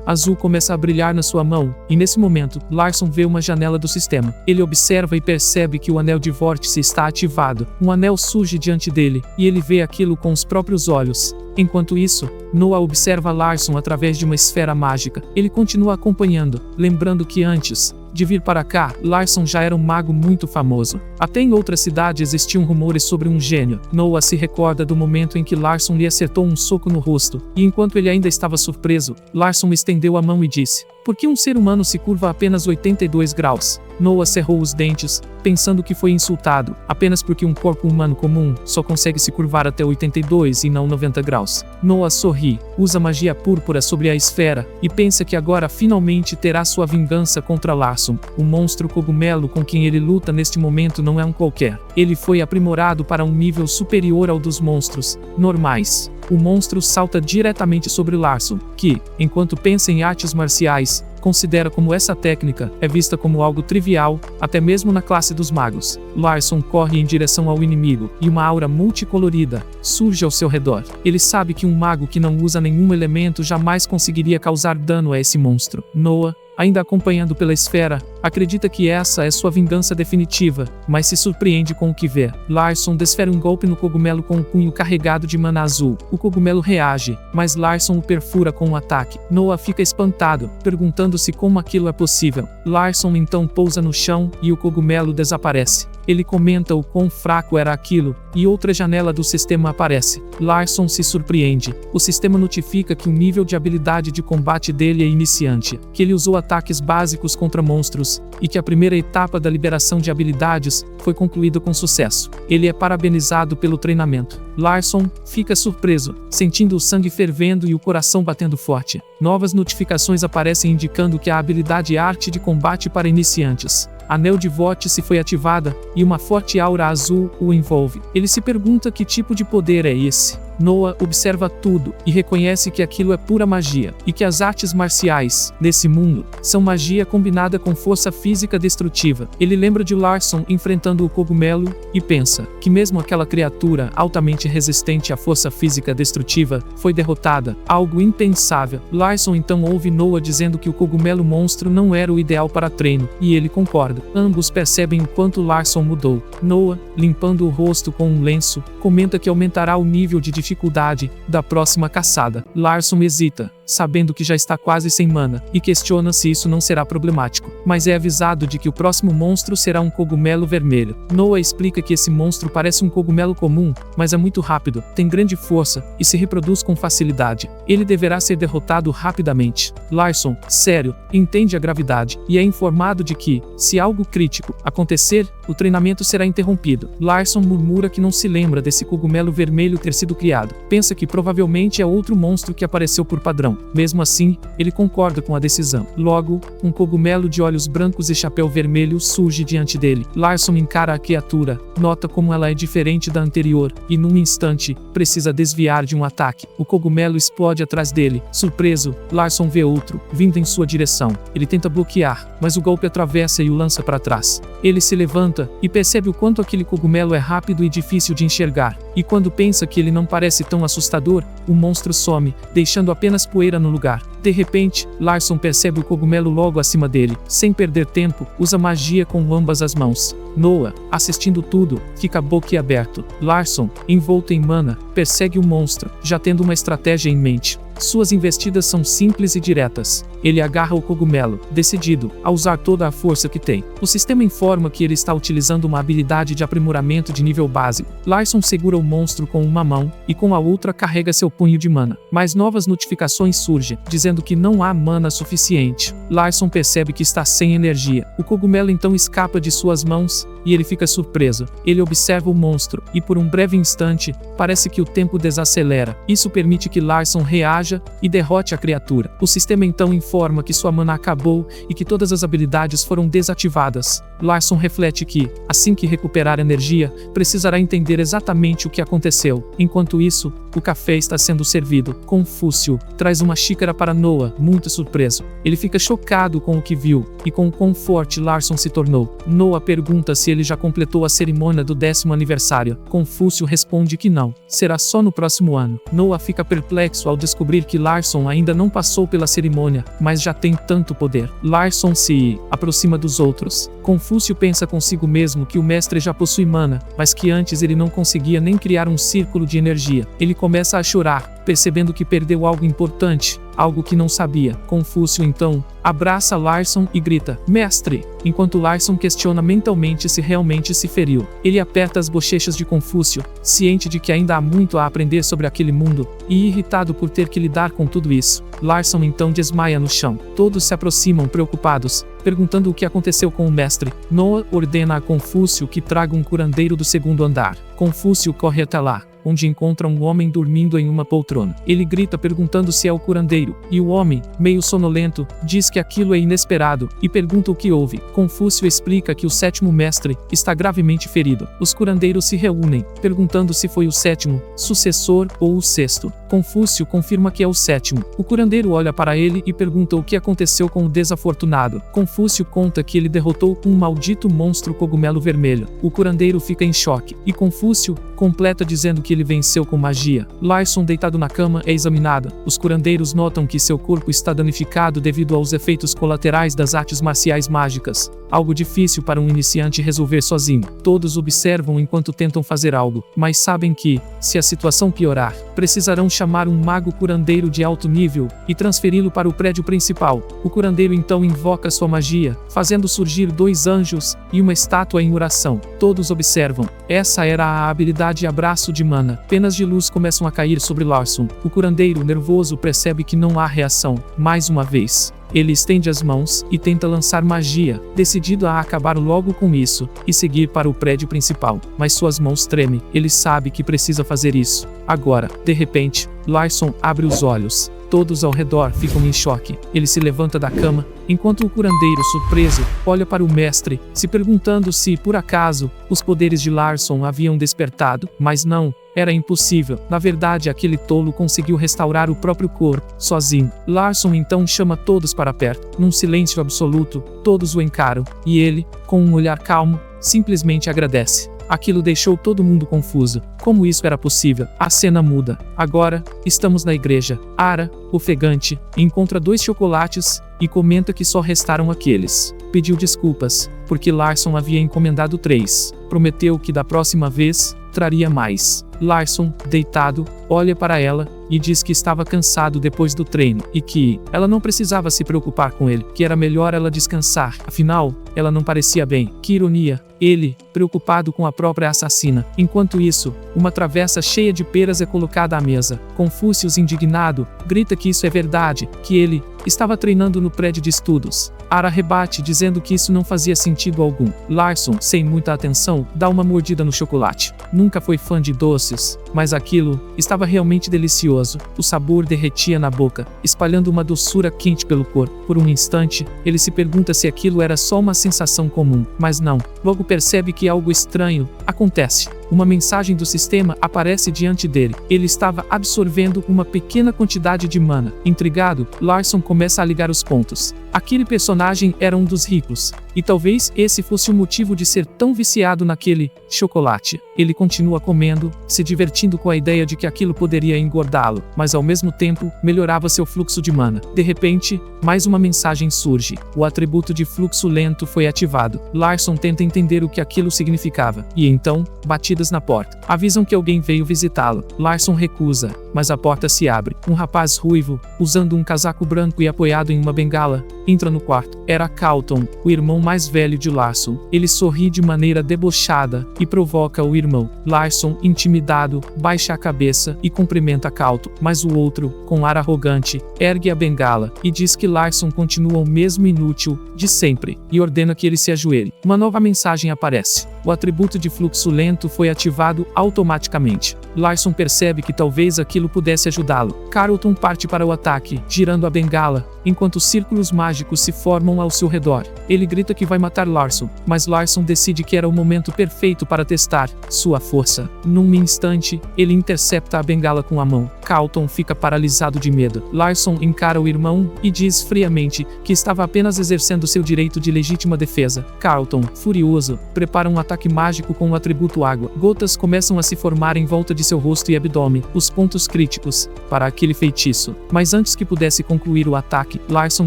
azul começa a brilhar na sua mão, e nesse momento, Larson vê uma janela do sistema. Ele observa e percebe que o anel de vórtice está ativado. Um anel surge diante dele, e ele vê aquilo com os próprios olhos. Enquanto isso, Noah observa Larson através de uma esfera mágica. Ele continua acompanhando, lembrando que antes de vir para cá, Larson já era um mago muito famoso. Até em outra cidade existiam rumores sobre um gênio. Noah se recorda do momento em que Larson lhe acertou um soco no rosto, e enquanto ele ainda estava surpreso, Larson estendeu a mão e disse, Por que um ser humano se curva a apenas 82 graus? Noah cerrou os dentes, pensando que foi insultado, apenas porque um corpo humano comum só consegue se curvar até 82 e não 90 graus. Noah sorri, usa magia púrpura sobre a esfera, e pensa que agora finalmente terá sua vingança contra Larson. O monstro cogumelo com quem ele luta neste momento não é um qualquer. Ele foi aprimorado para um nível superior ao dos monstros normais. O monstro salta diretamente sobre Larson, que, enquanto pensa em artes marciais, considera como essa técnica é vista como algo trivial, até mesmo na classe dos magos. Larson corre em direção ao inimigo, e uma aura multicolorida surge ao seu redor. Ele sabe que um mago que não usa nenhum elemento jamais conseguiria causar dano a esse monstro. Noah, ainda acompanhando pela esfera, acredita que essa é sua vingança definitiva, mas se surpreende com o que vê. Larson desfere um golpe no cogumelo com o punho carregado de mana azul. O cogumelo reage, mas Larson o perfura com um ataque. Noah fica espantado, perguntando-se como aquilo é possível. Larson então pousa no chão e o cogumelo desaparece. Ele comenta o quão fraco era aquilo, e outra janela do sistema aparece. Larson se surpreende. O sistema notifica que o nível de habilidade de combate dele é iniciante, que ele usou ataques básicos contra monstros, e que a primeira etapa da liberação de habilidades foi concluída com sucesso. Ele é parabenizado pelo treinamento. Larson fica surpreso, sentindo o sangue fervendo e o coração batendo forte. Novas notificações aparecem indicando que a habilidade Arte de Combate para Iniciantes, Anel de Vórtice, foi ativada, e uma forte aura azul o envolve. Ele se pergunta que tipo de poder é esse. Noah observa tudo e reconhece que aquilo é pura magia, e que as artes marciais, nesse mundo, são magia combinada com força física destrutiva. Ele lembra de Larson enfrentando o cogumelo, e pensa que mesmo aquela criatura altamente resistente à força física destrutiva foi derrotada, algo impensável. Larson então ouve Noah dizendo que o cogumelo monstro não era o ideal para treino, e ele concorda. Ambos percebem o quanto Larson mudou. Noah, limpando o rosto com um lenço, comenta que aumentará o nível de dificuldade da próxima caçada. Larson hesita, sabendo que já está quase sem mana, e questiona se isso não será problemático, mas é avisado de que o próximo monstro será um cogumelo vermelho. Noah explica que esse monstro parece um cogumelo comum, mas é muito rápido, tem grande força e se reproduz com facilidade. Ele deverá ser derrotado rapidamente. Larson, sério, entende a gravidade e é informado de que, se algo crítico acontecer, o treinamento será interrompido. Larson murmura que não se lembra desse cogumelo vermelho ter sido criado. Pensa que provavelmente é outro monstro que apareceu por padrão. Mesmo assim, ele concorda com a decisão. Logo, um cogumelo de olhos brancos e chapéu vermelho surge diante dele. Larson encara a criatura, nota como ela é diferente da anterior, e num instante, precisa desviar de um ataque. O cogumelo explode atrás dele. Surpreso, Larson vê outro, vindo em sua direção. Ele tenta bloquear, mas o golpe atravessa e o lança para trás. Ele se levanta e percebe o quanto aquele cogumelo é rápido e difícil de enxergar. E quando pensa que ele não parece tão assustador, o monstro some, deixando apenas poeira no lugar. De repente, Larson percebe o cogumelo logo acima dele. Sem perder tempo, usa magia com ambas as mãos. Noah, assistindo tudo, fica boquiaberto. Larson, envolto em mana, persegue o monstro, já tendo uma estratégia em mente. Suas investidas são simples e diretas. Ele agarra o cogumelo, decidido a usar toda a força que tem. O sistema informa que ele está utilizando uma habilidade de aprimoramento de nível básico. Larson segura o monstro com uma mão, e com a outra carrega seu punho de mana. Mas novas notificações surgem, dizendo que não há mana suficiente. Larson percebe que está sem energia. O cogumelo então escapa de suas mãos, e ele fica surpreso. Ele observa o monstro, e por um breve instante, parece que o tempo desacelera. Isso permite que Larson reaja e derrote a criatura. O sistema então informa que sua mana acabou e que todas as habilidades foram desativadas. Larson reflete que, assim que recuperar energia, precisará entender exatamente o que aconteceu. Enquanto isso, o café está sendo servido. Confúcio traz uma xícara para Noah, muito surpreso. Ele fica chocado com o que viu e com o quão forte Larson se tornou. Noah pergunta se ele já completou a cerimônia do 10º aniversário. Confúcio responde que não, será só no próximo ano. Noah fica perplexo ao descobrir que Larson ainda não passou pela cerimônia, mas já tem tanto poder. Larson se aproxima dos outros. Confúcio pensa consigo mesmo que o mestre já possui mana, mas que antes ele não conseguia nem criar um círculo de energia. Ele começa a chorar, percebendo que perdeu algo importante, algo que não sabia. Confúcio então abraça Larson e grita: "Mestre!", enquanto Larson questiona mentalmente se realmente se feriu. Ele aperta as bochechas de Confúcio, ciente de que ainda há muito a aprender sobre aquele mundo, e irritado por ter que lidar com tudo isso. Larson então desmaia no chão. Todos se aproximam preocupados, perguntando o que aconteceu com o mestre. Noah ordena a Confúcio que traga um curandeiro do segundo andar. Confúcio corre até lá, onde encontra um homem dormindo em uma poltrona. Ele grita perguntando se é o curandeiro, e o homem, meio sonolento, diz que aquilo é inesperado, e pergunta o que houve. Confúcio explica que o sétimo mestre está gravemente ferido. Os curandeiros se reúnem, perguntando se foi o sétimo sucessor ou o sexto. Confúcio confirma que é o sétimo. O curandeiro olha para ele e pergunta o que aconteceu com o desafortunado. Confúcio conta que ele derrotou um maldito monstro cogumelo vermelho. O curandeiro fica em choque, e Confúcio completa dizendo que ele venceu com magia. Larson, deitado na cama, é examinado. Os curandeiros notam que seu corpo está danificado devido aos efeitos colaterais das artes marciais mágicas. Algo difícil para um iniciante resolver sozinho. Todos observam enquanto tentam fazer algo, mas sabem que, se a situação piorar, precisarão chamar um mago curandeiro de alto nível e transferi-lo para o prédio principal. O curandeiro então invoca sua magia, fazendo surgir 2 anjos e uma estátua em oração. Todos observam. Essa era a habilidade Abraço de Mana. Penas de luz começam a cair sobre Larson. O curandeiro, nervoso, percebe que não há reação. Mais uma vez, ele estende as mãos e tenta lançar magia, decidido a acabar logo com isso e seguir para o prédio principal. Mas suas mãos tremem. Ele sabe que precisa fazer isso agora. De repente, Larson abre os olhos. Todos ao redor ficam em choque. Ele se levanta da cama, enquanto o curandeiro, surpreso, olha para o mestre, se perguntando se, por acaso, os poderes de Larson haviam despertado. Mas não, era impossível. Na verdade, aquele tolo conseguiu restaurar o próprio corpo, sozinho. Larson então chama todos para perto. Num silêncio absoluto, todos o encaram, e ele, com um olhar calmo, simplesmente agradece. Aquilo deixou todo mundo confuso. Como isso era possível? A cena muda. Agora, estamos na igreja. Ara, ofegante, encontra 2 chocolates e comenta que só restaram aqueles. Pediu desculpas, porque Larson havia encomendado 3. Prometeu que da próxima vez, traria mais. Larson, deitado, olha para ela e diz que estava cansado depois do treino e que ela não precisava se preocupar com ele, que era melhor ela descansar. Afinal, ela não parecia bem. Que ironia! Ele, preocupado com a própria assassina. Enquanto isso, uma travessa cheia de peras é colocada à mesa. Confúcio, indignado, grita que isso é verdade, que ele estava treinando no prédio de estudos. Ara rebate dizendo que isso não fazia sentido algum. Larson, sem muita atenção, dá uma mordida no chocolate. Nunca foi fã de doces, mas aquilo estava realmente delicioso. O sabor derretia na boca, espalhando uma doçura quente pelo corpo. Por um instante, ele se pergunta se aquilo era só uma sensação comum, mas não. Logo percebe que algo estranho acontece. Uma mensagem do sistema aparece diante dele. Ele estava absorvendo uma pequena quantidade de mana. Intrigado, Larson começa a ligar os pontos. Aquele personagem era um dos ricos, e talvez esse fosse o motivo de ser tão viciado naquele chocolate. Ele continua comendo, se divertindo com a ideia de que aquilo poderia engordá-lo, mas ao mesmo tempo, melhorava seu fluxo de mana. De repente, mais uma mensagem surge. O atributo de fluxo lento foi ativado. Larson tenta entender o que aquilo significava, e então, batidas na porta, avisam que alguém veio visitá-lo. Larson recusa, mas a porta se abre. Um rapaz ruivo, usando um casaco branco e apoiado em uma bengala, entra no quarto. Era Carlton, o irmão mais velho de Larson. Ele sorri de maneira debochada e provoca o irmão. Larson, intimidado, baixa a cabeça e cumprimenta Carlton, mas o outro, com ar arrogante, ergue a bengala e diz que Larson continua o mesmo inútil de sempre e ordena que ele se ajoelhe. Uma nova mensagem aparece. O atributo de fluxo lento foi ativado automaticamente. Larson percebe que talvez aquilo pudesse ajudá-lo. Carlton parte para o ataque, girando a bengala, enquanto círculos mágicos se formam ao seu redor. Ele grita que vai matar Larson, mas Larson decide que era o momento perfeito para testar sua força. Num instante, ele intercepta a bengala com a mão. Carlton fica paralisado de medo. Larson encara o irmão e diz friamente que estava apenas exercendo seu direito de legítima defesa. Carlton, furioso, prepara um ataque mágico com o atributo água. Gotas começam a se formar em volta de seu rosto e abdômen, os pontos críticos para aquele feitiço. Mas antes que pudesse concluir o ataque, Larson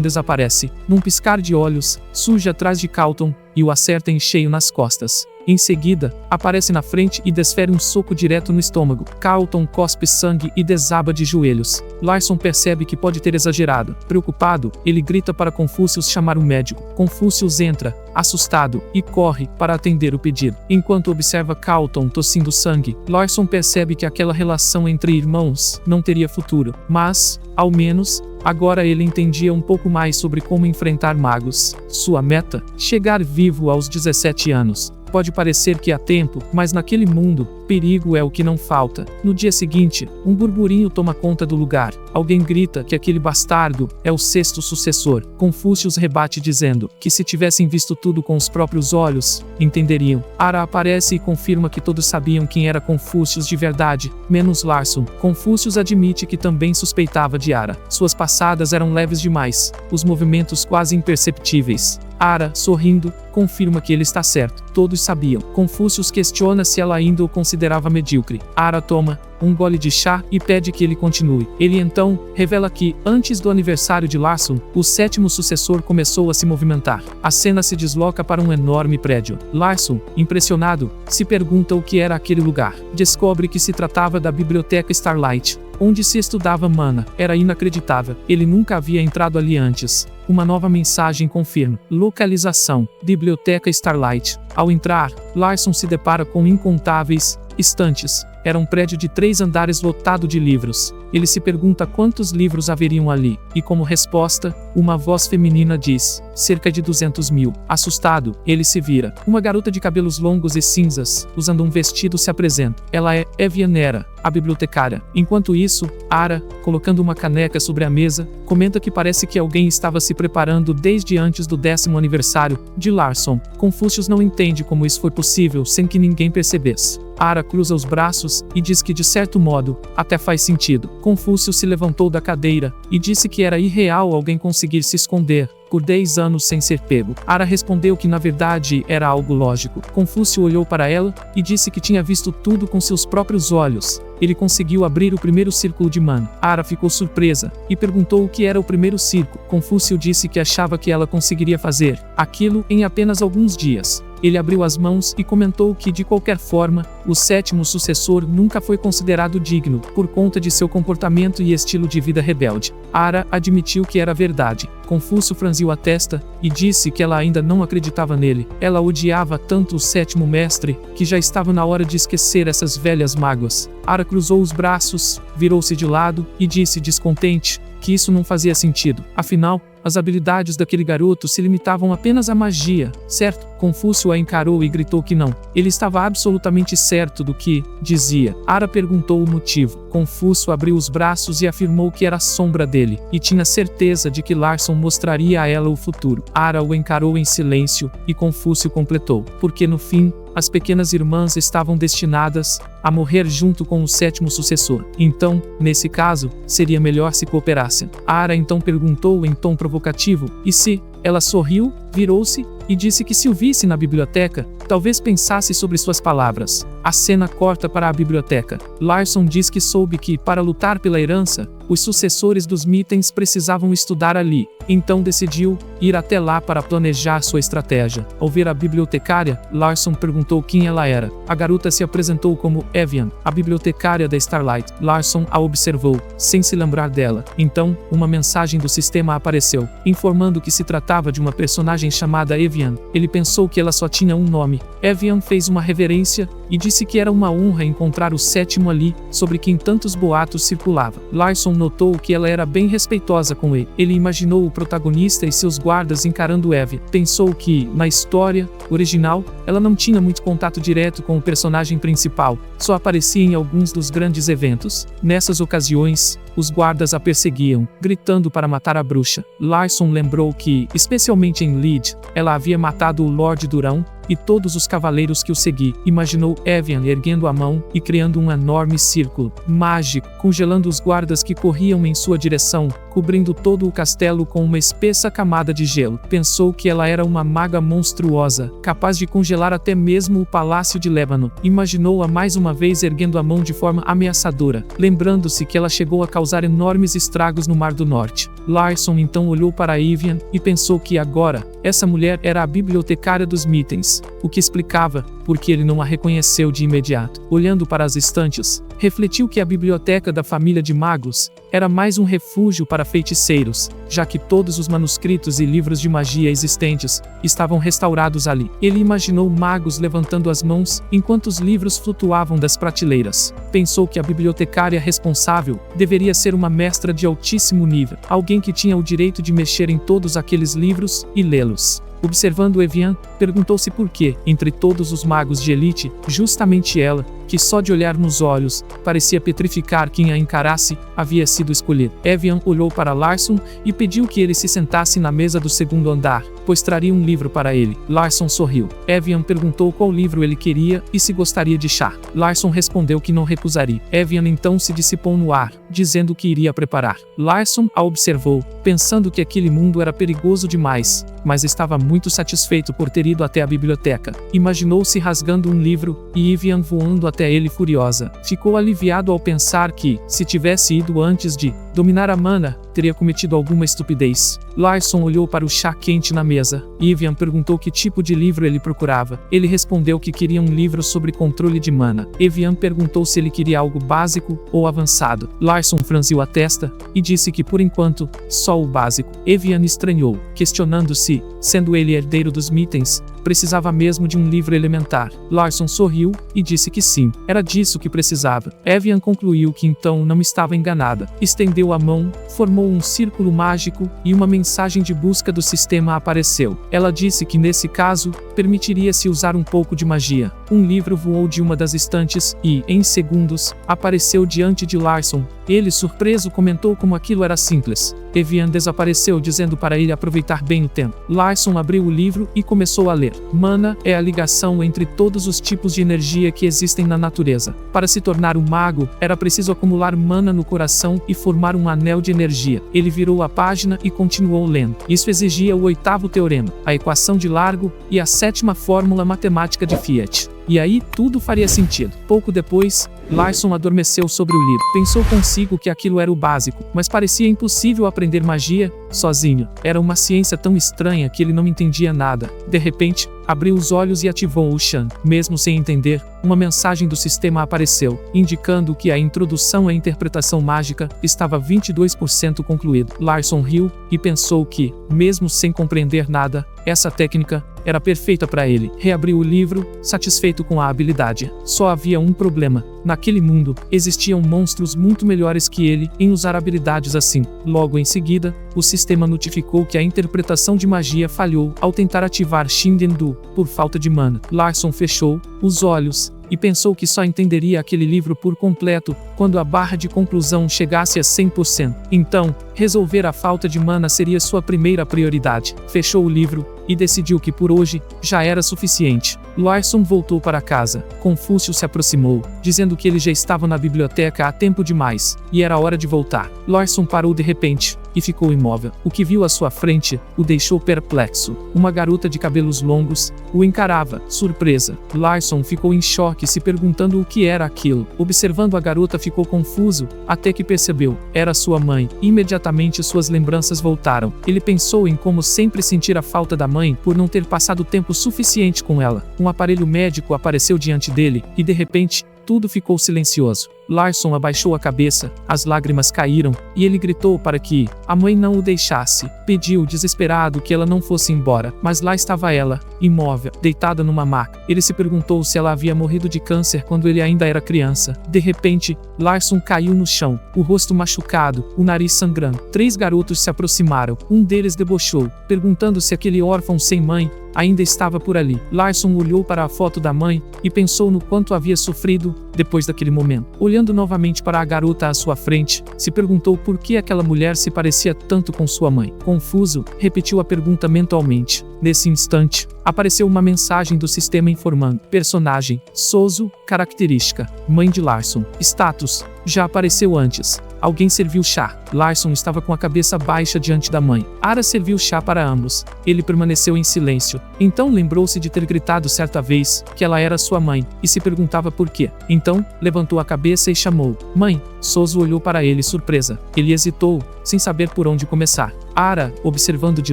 desaparece. Num piscar de olhos, surge atrás de Carlton e o acerta em cheio nas costas. Em seguida, aparece na frente e desfere um soco direto no estômago. Carlton cospe sangue e desaba de joelhos. Larson percebe que pode ter exagerado. Preocupado, ele grita para Confucius chamar um médico. Confucius entra, assustado, e corre para atender o pedido. Enquanto observa Carlton tossindo sangue, Larson percebe que aquela relação entre irmãos não teria futuro. Mas, ao menos, agora ele entendia um pouco mais sobre como enfrentar magos. Sua meta? Chegar vivo aos 17 anos. Pode parecer que há tempo, mas naquele mundo, perigo é o que não falta. No dia seguinte, um burburinho toma conta do lugar. Alguém grita que aquele bastardo é o 6º sucessor. Confucius rebate dizendo que se tivessem visto tudo com os próprios olhos, entenderiam. Ara aparece e confirma que todos sabiam quem era Confucius de verdade, menos Larson. Confucius admite que também suspeitava de Ara. Suas passadas eram leves demais, os movimentos quase imperceptíveis. Ara, sorrindo, confirma que ele está certo. Todos sabiam. Confucius questiona se ela ainda o considerava medíocre. Ara toma um gole de chá e pede que ele continue. Ele então revela que, antes do aniversário de Larson, o 7º sucessor começou a se movimentar. A cena se desloca para um enorme prédio. Larson, impressionado, se pergunta o que era aquele lugar. Descobre que se tratava da Biblioteca Starlight, onde se estudava mana. Era inacreditável. Ele nunca havia entrado ali antes. Uma nova mensagem confirma. Localização: Biblioteca Starlight. Ao entrar, Larson se depara com incontáveis estantes. Era um prédio de 3 andares lotado de livros. Ele se pergunta quantos livros haveriam ali, e como resposta, uma voz feminina diz, cerca de 200 mil. Assustado, ele se vira. Uma garota de cabelos longos e cinzas, usando um vestido, se apresenta. Ela é Evianera, a bibliotecária. Enquanto isso, Ara, colocando uma caneca sobre a mesa, comenta que parece que alguém estava se preparando desde antes do 10º aniversário de Larson. Confucius não entende como isso foi possível sem que ninguém percebesse. Ara cruza os braços e diz que, de certo modo, até faz sentido. Confúcio se levantou da cadeira e disse que era irreal alguém conseguir se esconder por 10 anos sem ser pego. Ara respondeu que na verdade era algo lógico. Confúcio olhou para ela e disse que tinha visto tudo com seus próprios olhos. Ele conseguiu abrir o primeiro círculo de mana. Ara ficou surpresa e perguntou o que era o primeiro círculo. Confúcio disse que achava que ela conseguiria fazer aquilo em apenas alguns dias. Ele abriu as mãos e comentou que, de qualquer forma, o 7º sucessor nunca foi considerado digno, por conta de seu comportamento e estilo de vida rebelde. Ara admitiu que era verdade. Confúcio franziu a testa e disse que ela ainda não acreditava nele. Ela odiava tanto o 7º mestre, que já estava na hora de esquecer essas velhas mágoas. Ara cruzou os braços, virou-se de lado e disse descontente que isso não fazia sentido. Afinal, as habilidades daquele garoto se limitavam apenas à magia, certo? Confúcio a encarou e gritou que não. Ele estava absolutamente certo do que dizia. Ara perguntou o motivo. Confúcio abriu os braços e afirmou que era a sombra dele, e tinha certeza de que Larson mostraria a ela o futuro. Ara o encarou em silêncio, e Confúcio completou. Porque no fim, as pequenas irmãs estavam destinadas a morrer junto com o 7º sucessor. Então, nesse caso, seria melhor se cooperassem. Ara então perguntou em tom provocativo, e se? Ela sorriu, virou-se e disse que se o visse na biblioteca, talvez pensasse sobre suas palavras. A cena corta para a biblioteca. Larson diz que soube que, para lutar pela herança, os sucessores dos Mittens precisavam estudar ali. Então decidiu ir até lá para planejar sua estratégia. Ao ver a bibliotecária, Larson perguntou quem ela era. A garota se apresentou como Evian, a bibliotecária da Starlight. Larson a observou, sem se lembrar dela. Então, uma mensagem do sistema apareceu, informando que se tratava de uma personagem chamada Evian. Ele pensou que ela só tinha um nome. Evian fez uma reverência e disse que era uma honra encontrar o 7º ali, sobre quem tantos boatos circulavam. Larson notou que ela era bem respeitosa com ele. Ele imaginou o protagonista e seus guardas encarando Evian. Pensou que, na história original, ela não tinha muito contato direto com o personagem principal, só aparecia em alguns dos grandes eventos. Nessas ocasiões, os guardas a perseguiam, gritando para matar a bruxa. Larson lembrou que, especialmente em Lead, ela havia matado o Lord Durão e todos os cavaleiros que o seguiam. Imaginou Evian erguendo a mão e criando um enorme círculo mágico, congelando os guardas que corriam em sua direção, cobrindo todo o castelo com uma espessa camada de gelo. Pensou que ela era uma maga monstruosa, capaz de congelar até mesmo o Palácio de Lébano. Imaginou-a mais uma vez erguendo a mão de forma ameaçadora, lembrando-se que ela chegou a causar enormes estragos no Mar do Norte. Larson então olhou para Evian e pensou que agora, essa mulher era a bibliotecária dos Mittens. livros, o que explicava por que ele não a reconheceu de imediato. Olhando para as estantes, refletiu que a biblioteca da família de magos era mais um refúgio para feiticeiros, já que todos os manuscritos e livros de magia existentes estavam restaurados ali. Ele imaginou magos levantando as mãos enquanto os livros flutuavam das prateleiras. Pensou que a bibliotecária responsável deveria ser uma mestra de altíssimo nível, alguém que tinha o direito de mexer em todos aqueles livros e lê-los. Observando Evian, perguntou-se por que, entre todos os magos de elite, justamente ela, que só de olhar nos olhos, parecia petrificar quem a encarasse, havia sido escolhida. Evian olhou para Larson e pediu que ele se sentasse na mesa do segundo andar, pois traria um livro para ele. Larson sorriu. Evian perguntou qual livro ele queria e se gostaria de chá. Larson respondeu que não recusaria. Evian então se dissipou no ar, dizendo que iria preparar. Larson a observou, pensando que aquele mundo era perigoso demais, mas estava muito satisfeito por ter ido até a biblioteca. Imaginou-se rasgando um livro e Evian voando até ele furiosa. Ficou aliviado ao pensar que, se tivesse ido antes de dominar a mana, teria cometido alguma estupidez. Larson olhou para o chá quente na mesa. Evian perguntou que tipo de livro ele procurava. Ele respondeu que queria um livro sobre controle de mana. Evian perguntou se ele queria algo básico ou avançado. Larson franziu a testa e disse que por enquanto, só o básico. Evian estranhou, questionando se, sendo ele herdeiro dos Mittens, precisava mesmo de um livro elementar. Larson sorriu e disse que sim, era disso que precisava. Evian concluiu que então não estava enganada. Estendeu a mão, formou um círculo mágico e uma mensagem de busca do sistema apareceu. Ela disse que nesse caso, permitiria-se usar um pouco de magia. Um livro voou de uma das estantes e, em segundos, apareceu diante de Larson. Ele, surpreso, comentou como aquilo era simples. Evian desapareceu dizendo para ele aproveitar bem o tempo. Larson abriu o livro e começou a ler. Mana é a ligação entre todos os tipos de energia que existem na natureza. Para se tornar um mago, era preciso acumular mana no coração e formar um anel de energia. Ele virou a página e continuou lendo. Isso exigia o 8º teorema, a equação de Largo e a 7ª fórmula matemática de Fiat. E aí, tudo faria sentido. Pouco depois, Larson adormeceu sobre o livro. Pensou consigo que aquilo era o básico, mas parecia impossível aprender magia sozinho. Era uma ciência tão estranha que ele não entendia nada. De repente, abriu os olhos e ativou o Shan. Mesmo sem entender, uma mensagem do sistema apareceu, indicando que a introdução à interpretação mágica estava 22% concluída. Larson riu e pensou que, mesmo sem compreender nada, essa técnica era perfeita para ele. Reabriu o livro, satisfeito com a habilidade. Só havia um problema. Naquele mundo, existiam monstros muito melhores que ele em usar habilidades assim. Logo em seguida, o sistema notificou que a interpretação de magia falhou ao tentar ativar Shindendu, por falta de mana. Larson fechou os olhos e pensou que só entenderia aquele livro por completo quando a barra de conclusão chegasse a 100%. Então, resolver a falta de mana seria sua primeira prioridade. Fechou o livro e decidiu que por hoje já era suficiente. Larson voltou para casa. Confúcio se aproximou, dizendo que ele já estava na biblioteca há tempo demais e era hora de voltar. Larson parou de repente e ficou imóvel. O que viu à sua frente o deixou perplexo. Uma garota de cabelos longos o encarava, surpresa. Larson ficou em choque, se perguntando o que era aquilo. Observando a garota, ficou confuso, até que percebeu. Era sua mãe. Imediatamente suas lembranças voltaram. Ele pensou em como sempre sentira falta da mãe por não ter passado tempo suficiente com ela. Um aparelho médico apareceu diante dele e, de repente, tudo ficou silencioso. Larson abaixou a cabeça, as lágrimas caíram, e ele gritou para que a mãe não o deixasse. Pediu desesperado que ela não fosse embora, mas lá estava ela, imóvel, deitada numa maca. Ele se perguntou se ela havia morrido de câncer quando ele ainda era criança. De repente, Larson caiu no chão, o rosto machucado, o nariz sangrando. 3 garotos se aproximaram. Um deles debochou, perguntando se aquele órfão sem mãe ainda estava por ali. Larson olhou para a foto da mãe e pensou no quanto havia sofrido depois daquele momento. Olhando novamente para a garota à sua frente, se perguntou por que aquela mulher se parecia tanto com sua mãe. Confuso, repetiu a pergunta mentalmente. Nesse instante, apareceu uma mensagem do sistema informando: personagem, Sozo, característica, mãe de Larson. Status, já apareceu antes. Alguém serviu chá. Larson estava com a cabeça baixa diante da mãe. Ara serviu chá para ambos. Ele permaneceu em silêncio. Então lembrou-se de ter gritado certa vez que ela era sua mãe, e se perguntava por quê. Então, levantou a cabeça e chamou: mãe. Sozo olhou para ele surpresa. Ele hesitou, sem saber por onde começar. Ara, observando de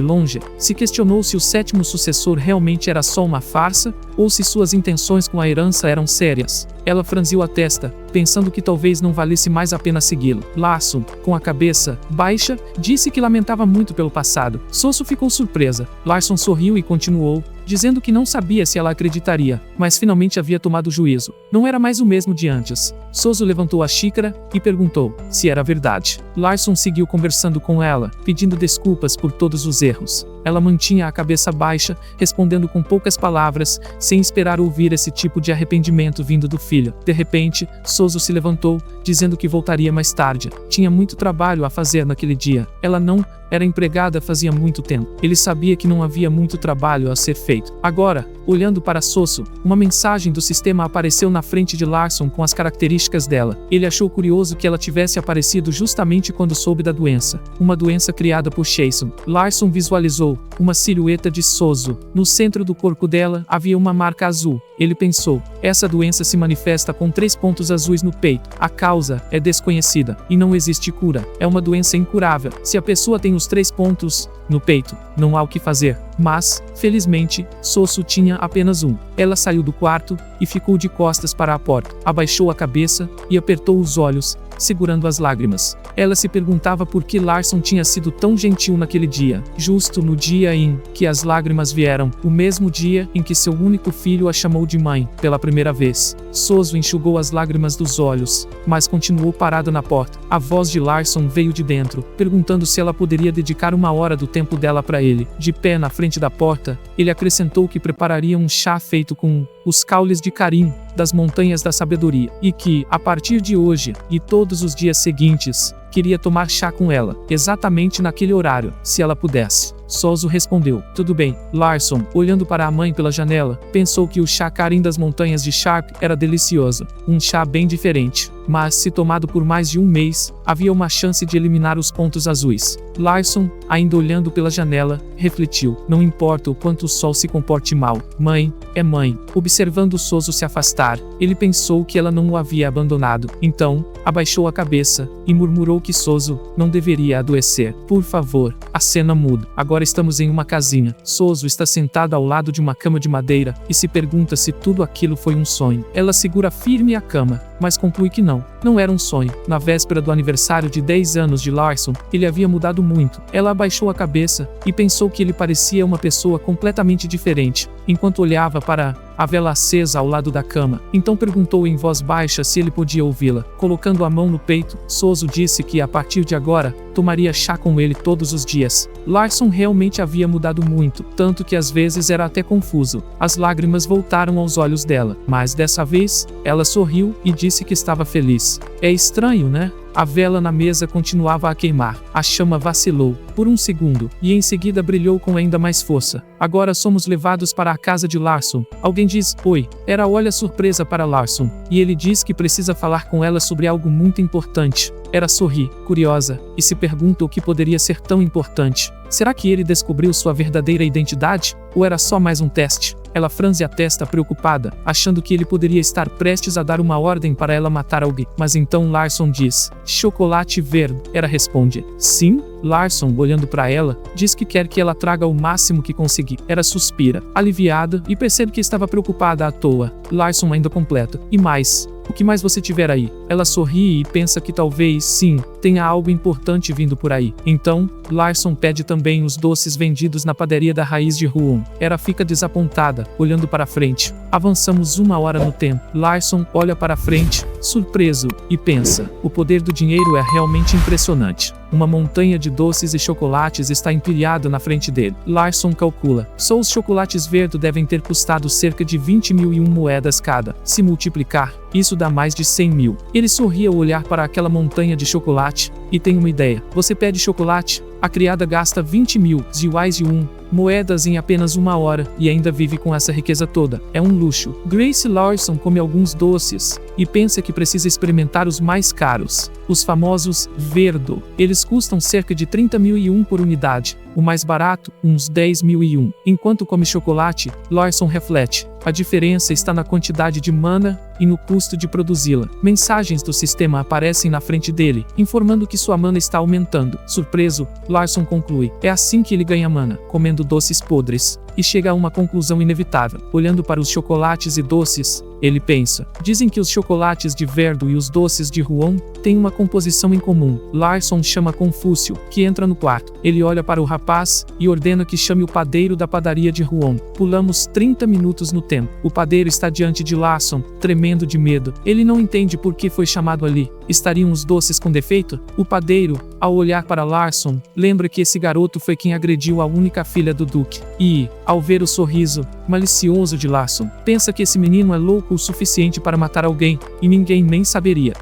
longe, se questionou se o sétimo sucessor realmente era só uma farsa, ou se suas intenções com a herança eram sérias. Ela franziu a testa, pensando que talvez não valesse mais a pena segui-lo. Larson, com a cabeça baixa, disse que lamentava muito pelo passado. Soso ficou surpresa. Larson sorriu e continuou, dizendo que não sabia se ela acreditaria, mas finalmente havia tomado juízo. Não era mais o mesmo de antes. Soso levantou a xícara e perguntou se era verdade. Larson seguiu conversando com ela, pedindo desculpas por todos os erros. Ela mantinha a cabeça baixa, respondendo com poucas palavras, sem esperar ouvir esse tipo de arrependimento vindo do filho. De repente, Soso se levantou, dizendo que voltaria mais tarde. Tinha muito trabalho a fazer naquele dia. Ela não era empregada fazia muito tempo. Ele sabia que não havia muito trabalho a ser feito. Agora, olhando para Soso, uma mensagem do sistema apareceu na frente de Larson com as características dela. Ele achou curioso que ela tivesse aparecido justamente quando soube da doença. Uma doença criada por Jason. Larson visualizou uma silhueta de Soso. No centro do corpo dela havia uma marca azul. Ele pensou, essa doença se manifesta com 3 pontos azuis no peito. A causa é desconhecida e não existe cura. É uma doença incurável. Se a pessoa tem os 3 pontos no peito, não há o que fazer. Mas, felizmente, Soso tinha apenas um. Ela saiu do quarto e ficou de costas para a porta. Abaixou a cabeça e apertou os olhos, segurando as lágrimas. Ela se perguntava por que Larson tinha sido tão gentil naquele dia, justo no dia em que as lágrimas vieram, o mesmo dia em que seu único filho a chamou de mãe, pela primeira vez. Soso enxugou as lágrimas dos olhos, mas continuou parado na porta. A voz de Larson veio de dentro, perguntando se ela poderia dedicar 1 hora do tempo dela para ele. De pé na frente da porta, ele acrescentou que prepararia um chá feito com os caules de Carim, das Montanhas da Sabedoria, e que, a partir de hoje e todos os dias seguintes, queria tomar chá com ela, exatamente naquele horário, se ela pudesse. Soso respondeu, tudo bem. Larson, olhando para a mãe pela janela, pensou que o chá Carim das Montanhas de Sharp era delicioso, um chá bem diferente, mas se tomado por mais de 1 mês, havia uma chance de eliminar os pontos azuis. Larson, ainda olhando pela janela, refletiu, não importa o quanto o sol se comporte mal, mãe é mãe. Observando Soso se afastar, ele pensou que ela não o havia abandonado, então, abaixou a cabeça e murmurou que Soso não deveria adoecer. Por favor, a cena muda. Agora estamos em uma casinha. Soso está sentado ao lado de uma cama de madeira e se pergunta se tudo aquilo foi um sonho. Ela segura firme a cama, mas conclui que não era um sonho. Na véspera do aniversário de 10 anos de Larson, ele havia mudado muito. Ela abaixou a cabeça e pensou que ele parecia uma pessoa completamente diferente, enquanto olhava para a vela acesa ao lado da cama. Então perguntou em voz baixa se ele podia ouvi-la. Colocando a mão no peito, Soso disse que a partir de agora, tomaria chá com ele todos os dias. Larson realmente havia mudado muito, tanto que às vezes era até confuso. As lágrimas voltaram aos olhos dela, mas dessa vez, ela sorriu e disse que estava feliz. É estranho, né? A vela na mesa continuava a queimar. A chama vacilou por 1 segundo e em seguida brilhou com ainda mais força. Agora somos levados para a casa de Larson. Alguém diz, oi. Era olha surpresa para Larson. E ele diz que precisa falar com ela sobre algo muito importante. Ela sorri, curiosa, e se pergunta o que poderia ser tão importante. Será que ele descobriu sua verdadeira identidade? Ou era só mais um teste? Ela franze a testa preocupada, achando que ele poderia estar prestes a dar uma ordem para ela matar alguém. Mas então Larson diz, chocolate verde. Ela responde, sim. Larson, olhando para ela, diz que quer que ela traga o máximo que conseguir. Ela suspira, aliviada, e percebe que estava preocupada à toa. Larson ainda completa, e mais. O que mais você tiver aí? Ela sorri e pensa que talvez, sim, tenha algo importante vindo por aí. Então, Larson pede também os doces vendidos na padaria da Raiz de Ruon. Ela fica desapontada, olhando para frente. Avançamos 1 hora no tempo. Larson olha para frente, surpreso, e pensa, o poder do dinheiro é realmente impressionante. Uma montanha de doces e chocolates está empilhada na frente dele. Larson calcula. Só os chocolates verdes devem ter custado cerca de 20.001 moedas cada. Se multiplicar, isso dá mais de 100 mil. Ele sorri ao olhar para aquela montanha de chocolate, e tem uma ideia. Você pede chocolate? A criada gasta 20.000 yuais moedas em apenas 1 hora, e ainda vive com essa riqueza toda. É um luxo. Grace Larson come alguns doces, e pensa que precisa experimentar os mais caros. Os famosos Verdo. Eles custam cerca de 30.001 por unidade. O mais barato, uns 10.001. Enquanto come chocolate, Larson reflete. A diferença está na quantidade de mana e no custo de produzi-la. Mensagens do sistema aparecem na frente dele, informando que sua mana está aumentando. Surpreso, Larson conclui. É assim que ele ganha mana, comendo doces podres. E chega a uma conclusão inevitável. Olhando para os chocolates e doces, ele pensa. Dizem que os chocolates de Verdo e os doces de Huon têm uma composição em comum. Larson chama Confúcio, que entra no quarto. Ele olha para o rapaz e ordena que chame o padeiro da padaria de Huon. Pulamos 30 minutos no tempo. O padeiro está diante de Larson, tremendo de medo. Ele não entende por que foi chamado ali. Estariam os doces com defeito? O padeiro, ao olhar para Larson, lembra que esse garoto foi quem agrediu a única filha do Duque. E, ao ver o sorriso malicioso de Larson, pensa que esse menino é louco o suficiente para matar alguém, e ninguém nem saberia.